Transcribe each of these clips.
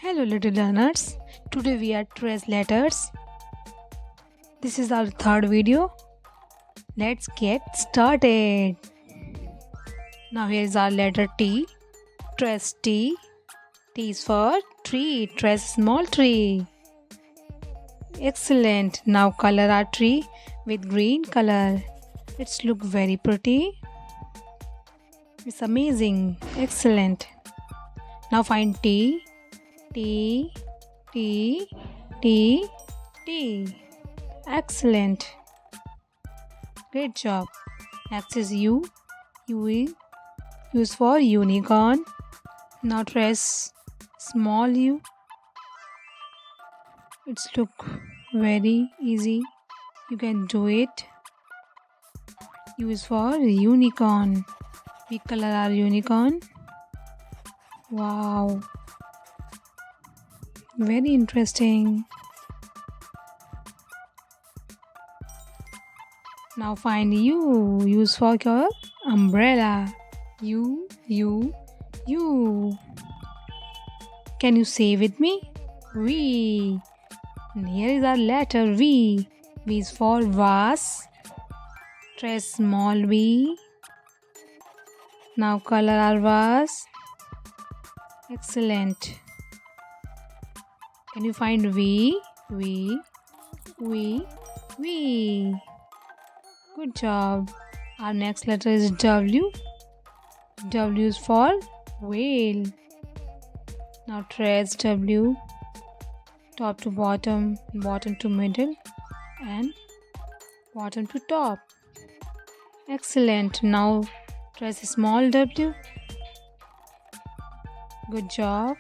Hello little learners, today we are trace letters. This is our third video. Let's get started. Now here is our letter T. Trace T. T is for tree. Trace small tree. Excellent. Now color our tree with green color. It's look very pretty. It's amazing. Excellent. Now find T. T, T, T, T. Excellent. Great job. Next is U. U is for unicorn. Now trace small u. It's look very easy. You can do it. U is for unicorn. We color our unicorn. Wow. Very interesting. Now find U. U is for your umbrella. U. Can you say with me? V. And here is our letter V. V is for vase. Trace small v. Now color our vase. Excellent. Can you find V? Good job. Our next letter is W. W is for whale. Now trace W. Top to bottom, bottom to middle, and bottom to top. Excellent. Now trace a small w. Good job.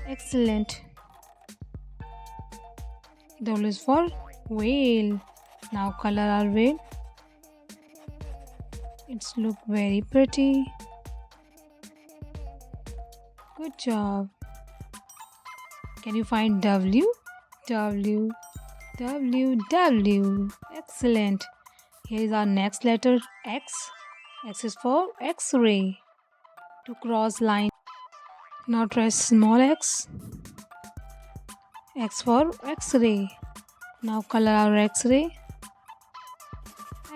Excellent. W is for whale. Now color our whale. It's look very pretty. Good job. Can you find W? W. Excellent. Here is our next letter X. X is for X-ray. To cross line. Now trace small x. X for X-ray. Now color our X-ray.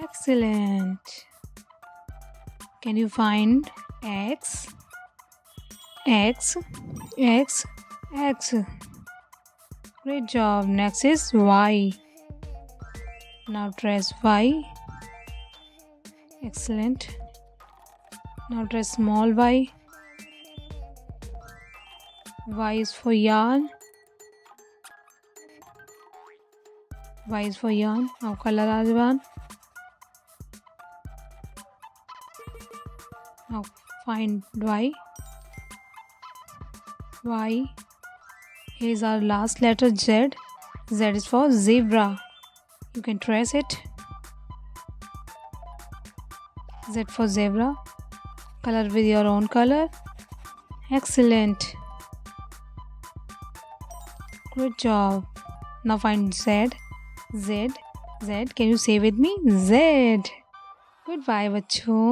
Excellent. Can you find X? X. Great job. Next is Y. Now trace Y. Excellent. Now trace small y. Y is for yarn. Y is for yarn. Now color our yarn. Now find Y. Y. Here is our last letter Z. Z is for zebra. You can trace it. Z for zebra. Color with your own color. Excellent. Good job. Now find Z. Z. Can you say with me? Z. Goodbye, बच्चों.